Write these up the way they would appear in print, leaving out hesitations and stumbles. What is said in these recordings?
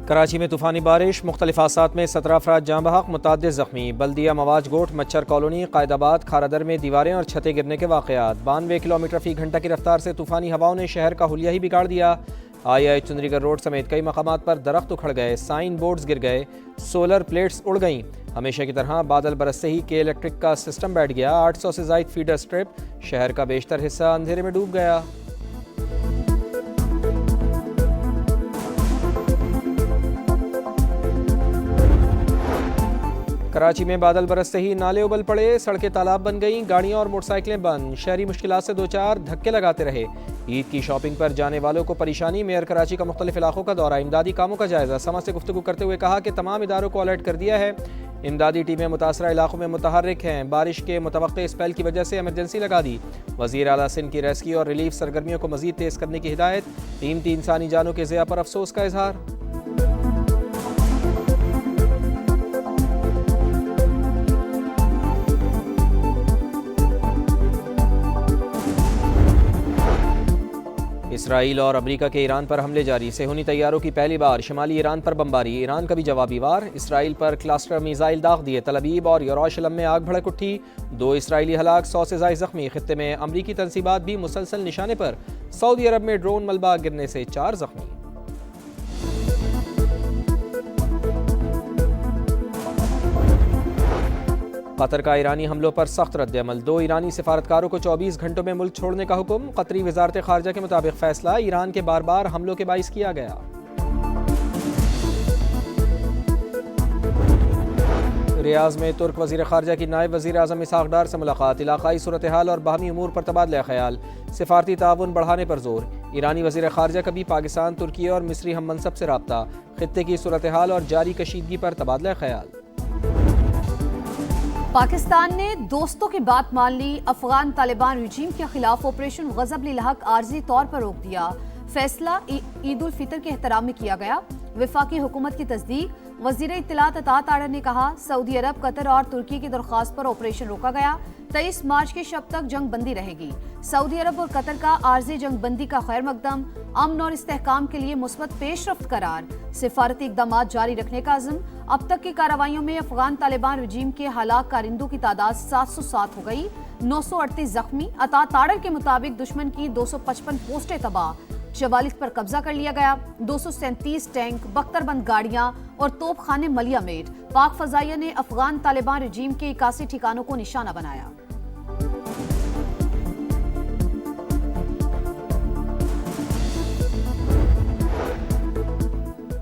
कराची में तूफ़ानी बारिश, मुख्तलिफ हादसात में 17 अफराद जाँ बहक, मुतअद्दिद ज़ख्मी। बल्दिया मवाज गोट, मच्छर कॉलोनी, कायदाबाद, खारादर में दीवारें और छतें गिरने के वाक़यात। 92 किलोमीटर फ़ी घंटा की रफ्तार से तूफ़ानी हवाओं ने शहर का हुलिया ही बिगाड़ दिया। आई चुंदरीगढ़ रोड समेत कई मकामात पर दरख्त उखड़ गए, साइन बोर्ड्स गिर गए, सोलर प्लेट्स उड़ गईं। हमेशा की तरह बादल बरसते ही के इलेक्ट्रिक का सिस्टम बैठ गया। 800 से ज़ायद फीडर स्ट्रिप, शहर का बेशतर हिस्सा अंधेरे में डूब गया। कराची में बादल बरसते ही नाले उबल पड़े, सड़कें तालाब बन गईं, गाड़ियां और मोटरसाइकिलें बंद। शहरी मुश्किलात से दो चार धक्के लगाते रहे। ईद की शॉपिंग पर जाने वालों को परेशानी। मेयर कराची का मुख्तलिफ इलाकों का दौरा, इमदादी कामों का जायजा। समा से गुफ्तगू करते हुए कहा कि तमाम इदारों को अलर्ट कर दिया है। इमदादी टीमें मुतासरा इलाकों में मुतहर्रिक हैं। बारिश के मुतवक्के स्पेल की वजह से एमरजेंसी लगा दी। वज़ीर आला सिंध की रेस्क्यू और रिलीफ सरगर्मियों को मज़ीद तेज़ करने की हिदायत। कीमती इंसानी जानों के ज़िया पर अफसोस का इजहार। इसराइल और अमेरिका के ईरान पर हमले जारी। सेहूनी तैयारों की पहली बार शिमाली ईरान पर बमबारी। ईरान का भी जवाबी वार। इसराइल पर क्लस्टर मिसाइल दाग दिए। तल अवीव और यरूशलेम में आग भड़क उठी। 2 इसराइली हलाक, 100 से ज़ायद ज़ख्मी। खित्ते में अमरीकी तंसीबात भी मुसलसल निशाने पर। सऊदी अरब में ड्रोन मलबा गिरने से 4 ज़ख्मी। कतर का ईरानी हमलों पर सख्त रद्द-ए-अमल। 2 ईरानी सिफारतकारों को 24 घंटों में मुल्क छोड़ने का हुक्म। कतरी वज़ारत ख़ारजा के मुताबिक फैसला ईरान के बार बार हमलों के बाइस किया गया। रियाज़ में तुर्क वज़ीर ख़ारजा की नायब वज़ीर आज़म इसहाक़ डार से मुलाकात। इलाक़ाई सूरत हाल और बाहमी उमूर पर तबादला ख़याल। सिफारती ताउन बढ़ाने पर जोर। ईरानी वज़ीर ख़ारजा का भी पाकिस्तान, तुर्की और मिस्री हम मनसब से रब्ता। ख़ित्ते की सूरत हाल और जारी कशीदगी पर तबादला ख़याल। पाकिस्तान ने दोस्तों की बात मान ली। अफगान तालिबान रजीम के खिलाफ ऑपरेशन ग़ज़ब-लिल हक़ आर्जी तौर पर रोक दिया। फैसला ईद उल फितर के एहतराम में किया गया। वफाकी हुकूमत की तस्दीक। वज़ीर इत्तलात अता ताड़र ने कहा, सऊदी अरब, कतर और तुर्की की दरख्वास्त पर ऑपरेशन रोका गया। 23 मार्च के शब तक जंग बंदी रहेगी। सऊदी अरब और कतर का आर्जी जंग बंदी का खैर मकदम। अमन और इस्तेहकाम के लिए मुस्बत पेशरफ्त करार। सिफारती इक़दाम जारी रखने का अज़्म। अब तक की कार्रवाइयों में अफगान तालिबान रजीम के हलाक कारिंदों की तादाद 707 हो गई। 938 जख्मी। अता ताड़र के मुताबिक दुश्मन की 255 पोस्टें तबाह। 44 पर कब्जा कर लिया गया। 237 टैंक, बख्तरबंद गाड़ियां और तोपखाने मलिया मेट। पाक फजाइया ने अफगान तालिबान रजीम के 81 ठिकानों को निशाना बनाया।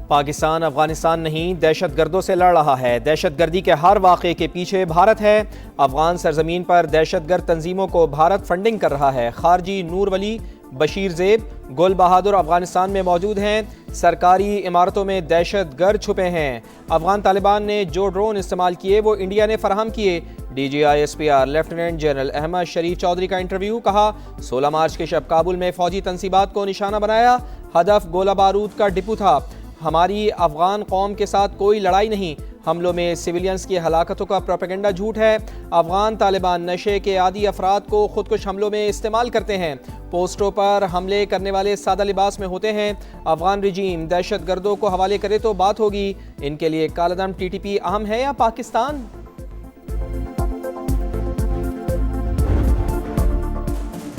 पाकिस्तान अफगानिस्तान नहीं, दहशतगर्दों से लड़ रहा है। दहशतगर्दी के हर वाक़े के पीछे भारत है। अफगान सरजमीन पर दहशतगर्द तंजीमों को भारत फंडिंग कर रहा है। खारजी नूर वली, बशीर ज़ेब, गुल बहादुर अफगानिस्तान में मौजूद हैं। सरकारी इमारतों में दहशतगर्द छुपे हैं। अफगान तालिबान ने जो ड्रोन इस्तेमाल किए वो इंडिया ने फराहम किए। DGI-SPR लेफ्टिनेंट जनरल अहमद शरीफ चौधरी का इंटरव्यू। कहा, 16 मार्च के शब काबुल में फौजी तंसीबात को निशाना बनाया। हदफ गोला बारूद का डिपो था। हमारी अफगान कौम के साथ कोई लड़ाई नहीं। हमलों में सिविलियंस की हलाकतों का प्रोपेगेंडा झूठ है। अफगान तालिबान नशे के आदी अफराद को खुदकुश हमलों में इस्तेमाल करते हैं। पोस्टों पर हमले करने वाले सादा लिबास में होते हैं। अफगान रजीम दहशतगर्दों को हवाले करे तो बात होगी। इनके लिए कालादम TTP अहम है या पाकिस्तान?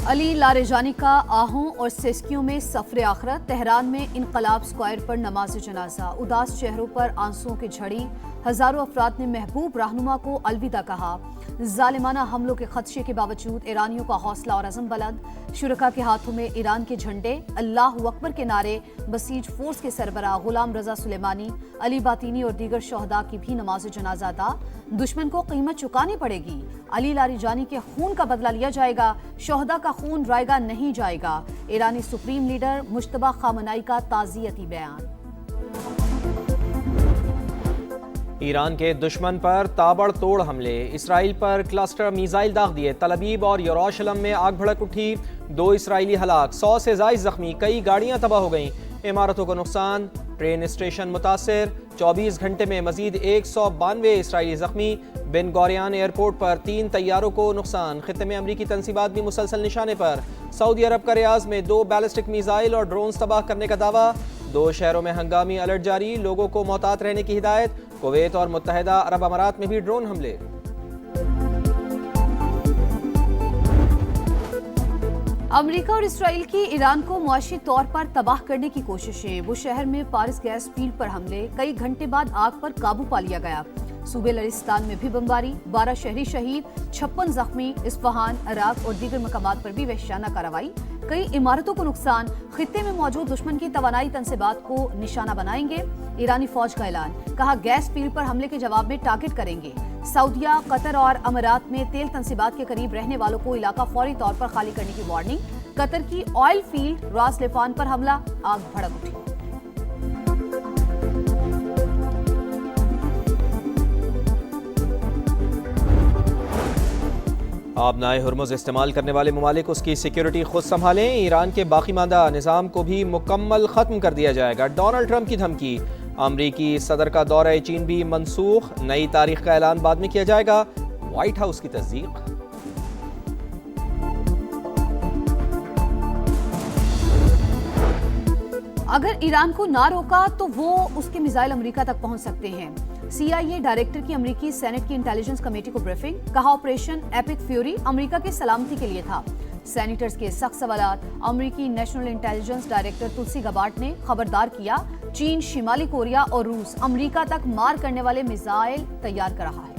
अली लारेजानी का आहों और सिस्कियों में सफर आखरत। तेहरान में इनकलाब स्क्वायर पर नमाज जनाजा। उदास चेहरों पर आंसुओं की झड़ी। हजारों अफराद ने महबूब रहनुमा को अलविदा कहा। जालिमाना हमलों के खदशे के बावजूद ईरानियों का हौसला और अज़म बुलंद। शुरका के हाथों में ईरान के झंडे, अल्लाहु अकबर के नारे। बसीज फोर्स के सरबराह गुलाम रजा सुलेमानी, अली बातिनी और दीगर शहदा की भी नमाज जनाजा अदा। दुश्मन को कीमत चुकानी पड़ेगी। अली लारीजानी के खून का बदला लिया जाएगा। शहदा का खून रायगा नहीं जाएगा। ईरानी सुप्रीम लीडर मुश्तबा खामनाई का ताज़ियती बयान। ईरान के दुश्मन पर ताबड़तोड़ हमले। इसराइल पर क्लस्टर मिसाइल दाग दिए। तल अवीव और यरूशलेम में आग भड़क उठी। 2 इसराइली हलाक, 100 से ज़ायद जख्मी। कई गाड़ियां तबाह हो गईं। इमारतों को नुकसान। ट्रेन स्टेशन मुतासर। 24 घंटे में मजीद 192 इसराइली जख्मी। बिन गौरियान एयरपोर्ट पर 3 तैयारों को नुकसान। खित्ते में अमरीकी तंसीबात भी मुसलसल निशाने पर। सऊदी अरब का रियाज में 2 बैलिस्टिक मिसाइल और ड्रोन तबाह करने का दावा। 2 शहरों में हंगामी अलर्ट जारी, लोगों को मोहतात रहने की हिदायत। कुवैत और मुत्तहिदा अरब अमारात में भी ड्रोन हमले। अमेरिका और इसराइल की ईरान को मुआशी तौर पर तबाह करने की कोशिशें। वो शहर में पारिस गैस फील्ड पर हमले, कई घंटे बाद आग पर काबू पा लिया गया। सूबे लरिस्तान में भी बमबारी, 12 शहरी शहीद, 56 जख्मी। इस्फहान, अराक और दीगर मकामात पर भी वहशाना कार्रवाई, कई इमारतों को नुकसान। खित्ते में मौजूद दुश्मन की तवानाई तनसीबात को निशाना बनाएंगे। ईरानी फौज का ऐलान, कहा गैस फील्ड पर हमले के जवाब में टारगेट करेंगे। सऊदिया, कतर और अमारात में तेल तनसीबात के करीब रहने वालों को इलाका फौरी तौर पर खाली करने की वार्निंग। कतर की ऑयल फील्ड रास लेफान पर हमला, आग भड़क उठी। आबनाए हुर्मुज़ इस्तेमाल करने वाले ममालिक उसकी सिक्योरिटी खुद संभालें। ईरान के बाकी मादा निज़ाम को भी मुकम्मल ख़त्म कर दिया जाएगा। डोनाल्ड ट्रंप की धमकी। अमरीकी सदर का दौरा चीन भी मनसूख, नई तारीख का ऐलान बाद में किया जाएगा। व्हाइट हाउस की तस्दीक। अगर ईरान को ना रोका तो वो उसके मिसाइल अमेरिका तक पहुंच सकते हैं। CIA डायरेक्टर की अमेरिकी सेनेट की इंटेलिजेंस कमेटी को ब्रीफिंग, कहा ऑपरेशन एपिक फ्यूरी अमेरिका की सलामती के लिए था। सेनेटर्स के सख्त सवालात। अमेरिकी नेशनल इंटेलिजेंस डायरेक्टर तुलसी गबार्ड ने खबरदार किया, चीन, शिमाली कोरिया और रूस अमेरिका तक मार करने वाले मिसाइल तैयार कर रहा है।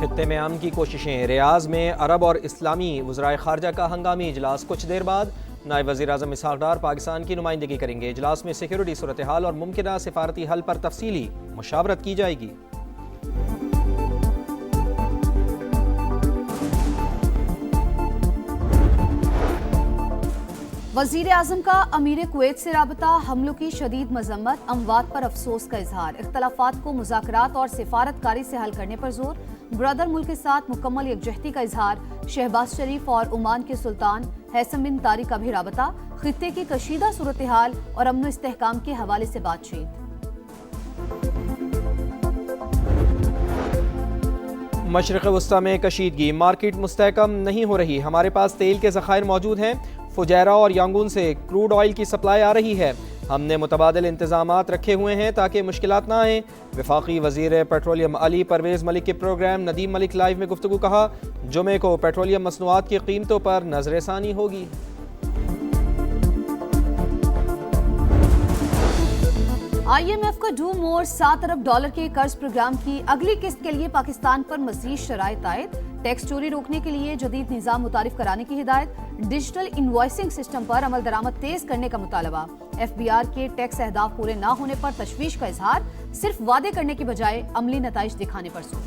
खित्ते में अमन की कोशिशें। रियाज में अरब और इस्लामी वज़राए खारजा का हंगामी इजलास। कुछ देर बाद नायब वज़ीर आज़म इसहाक़ डार पाकिस्तान की नुमाइंदगी करेंगे। इजलास में सिक्योरिटी सूरत हाल और मुमकिन सिफारती हल पर तफसीली मुशावरत की जाएगी। वज़ीर आज़म का अमीर कुवैत से राबता, हमलों की शदीद मजम्मत, अमवात पर अफसोस का इजहार। इख्तलाफात को मुज़ाकरात और सिफारतकारी से हल करने पर जोर। ब्रदर मुल्क के साथ मुकम्मल यकजहती का इजहार। शहबाज शरीफ और ओमान के सुल्तान हैसम बिन तारिक का भी राबता। खित्ते की कशीदा सूरत हाल और अमन इस्तेहकाम के हवाले से बातचीत। मशरिक़ वस्ता में कशीदगी, मार्केट मुस्तहकम नहीं हो रही। हमारे पास तेल के ज़खायर मौजूद हैं। फुजैरा और यांगून से क्रूड ऑयल की सप्लाई आ रही है। हमने मुतबादिल इंतजामात रखे हुए हैं ताकि मुश्किलात ना आए। वफाकी वज़ीर पेट्रोलियम अली परवेज़ मलिक के प्रोग्राम नदीम मलिक लाइव में गुफ्तगू, कहा जुमे को पेट्रोलियम मसनूआत की कीमतों पर नजरसानी होगी। IMF का डू मोर $7 अरब के कर्ज प्रोग्राम की अगली किस्त के लिए पाकिस्तान पर मज़ीद शराइत आयद। टैक्स चोरी रोकने के लिए जदीद निज़ाम मुतारिफ कराने की हिदायत। डिजिटल इनवॉइसिंग सिस्टम पर अमल दरामद तेज करने का मुतालबा। FBR के टैक्स अहदाफ पूरे ना होने पर तशवीश का इजहार। सिर्फ वादे करने की बजाय अमली नताइज दिखाने पर जोर।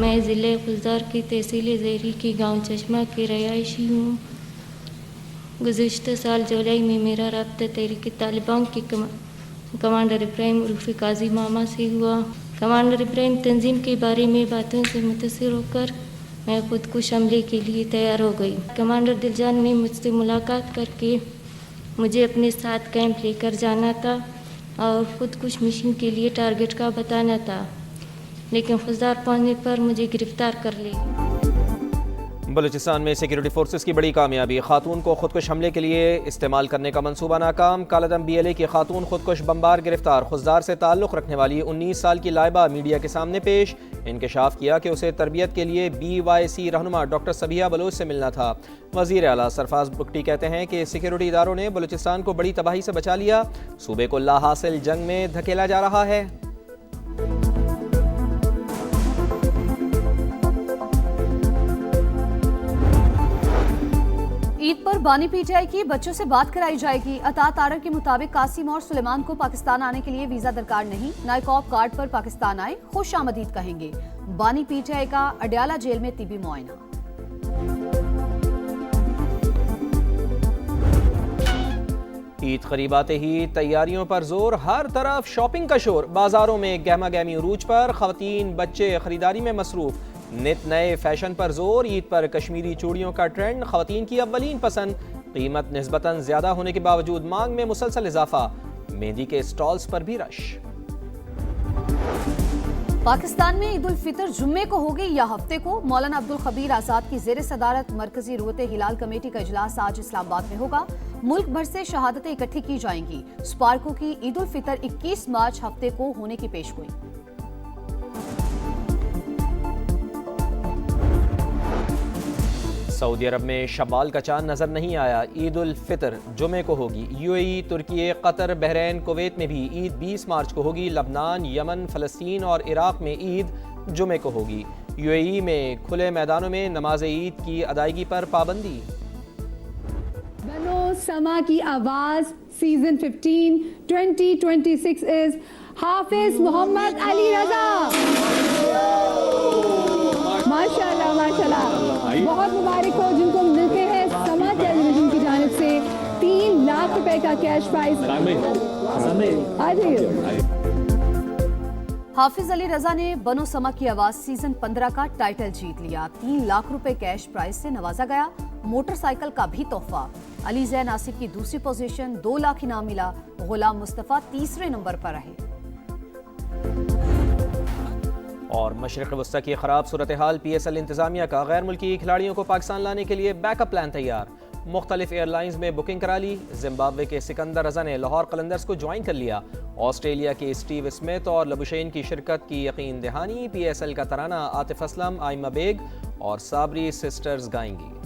मैं ज़िले खुलदार की तहसील ज़ेरी की गांव चश्मा की रहायशी हूँ। गुज़िश्ता साल जुलाई में मेरा रब्ता तहरीक तालिबान के कमांडर इब्राहिम उर्फ़ी काजी मामा से हुआ। कमांडर इब्राहिम तंजीम के बारे में बातों से मुतासिर होकर मैं खुदकुश हमले के लिए तैयार हो गई। कमांडर दिलजान ने मुझसे मुलाकात करके मुझे अपने साथ कैंप लेकर जाना था और खुदकुश मिशन के लिए टारगेट का बताना था, लेकिन खुजदार पहुंचने पर मुझे गिरफ्तार कर लिया। बलूचिस्तान में सिक्योरिटी फोर्सेस की बड़ी कामयाबी। खातून को खुदकुश हमले के लिए इस्तेमाल करने का मंसूबा नाकाम। कालादम BLA की खातून खुदकुश बमबार गिरफ्तार। खुजदार से ताल्लुक़ रखने वाली 19 साल की लाइबा मीडिया के सामने पेश। इंकशाफ किया कि उसे तरबियत के लिए BYC रहनुमा डॉक्टर सबिया बलोच से मिलना था। वज़ीर आला सरफराज बुगटी कहते हैं कि सिक्योरिटी इदारों ने बलूचिस्तान को बड़ी तबाही से बचा लिया। सूबे को लाहासिल जंग में धकेला जा रहा है। ईद पर बानी PTI की बच्चों से बात कराई जाएगी। अतात आर्डर के मुताबिक कासिम और सुलेमान को पाकिस्तान आने के लिए वीजा दरकार नहीं। नाइकॉब कार्ड पर पाकिस्तान आए, खुश आमदीद कहेंगे। बानी PTI का अडयाला जेल में तिबी मुआयना। ईद करीब आते ही तैयारियों पर जोर, हर तरफ शॉपिंग का शोर। बाजारों में गहमा गहमी उरूज पर, खवातीन बच्चे खरीदारी में मसरूफ। नित नए फैशन पर जोर, ईद पर कश्मीरी चूड़ियों का ट्रेंड खवातीन की अव्वलीन पसंद। कीमत निस्बतन ज्यादा होने के बावजूद मांग में मुसलसल इजाफा। मेहंदी के स्टॉल्स पर भी रश। पाकिस्तान में ईद उल फितर जुम्मे को होगी या हफ्ते को? मौलाना अब्दुल खबीर आजाद की जेर सदारत मरकजी रुवते हिलाल कमेटी का इजलास आज इस्लामाबाद में होगा। मुल्क भर से शहादतें इकट्ठी की जाएंगी। स्पार्को की ईद उल फितर 21 मार्च हफ्ते को होने की पेशगोई। सऊदी अरब में शवाल का चांद नजर नहीं आया। ईद उल फितर जुमे को होगी। यूएई, तुर्की, कतर, बहरीन, कुवैत में भी ईद 20 मार्च को होगी। लबनान, यमन, फलस्तीन और इराक में ईद जुमे को होगी। यूएई में खुले मैदानों में नमाज ईद की अदायगी पर पाबंदी। बनो समा की आवाज सीजन 15 2026 इज हाफिज मोहम्मद अली रजा। माशाल्लाह माशाल्लाह, बहुत मुबारक हो जिनको मिलते हैं समा टेलीविजन की जानिब से 3 लाख रुपए का कैश प्राइज। आ जाइए। हाफिज अली रजा ने बनो समा की आवाज सीजन 15 का टाइटल जीत लिया। 3 लाख रुपए कैश प्राइज से नवाजा गया। मोटरसाइकिल का भी तोहफा। अली जैन आसिफ की दूसरी पोजीशन, 2 लाख इनाम मिला। गुलाम मुस्तफा तीसरे नंबर पर रहे। और मशरिक़ वस्ता की खराब सूरत हाल, PSL इंतजामिया का गैर मुल्की खिलाड़ियों को पाकिस्तान लाने के लिए बैकअप प्लान तैयार। मुख्तलिफ एयरलाइंस में बुकिंग करा ली। जिम्बाब्वे के सिकंदर रजा ने लाहौर कलंदर्स को ज्वाइन कर लिया। ऑस्ट्रेलिया के स्टीव स्मिथ और लबुशेन की शिरकत की यकीन दहानी। PSL का तराना आतिफ असलम, आइमा बेग और साबरी सिस्टर्स गाएंगी।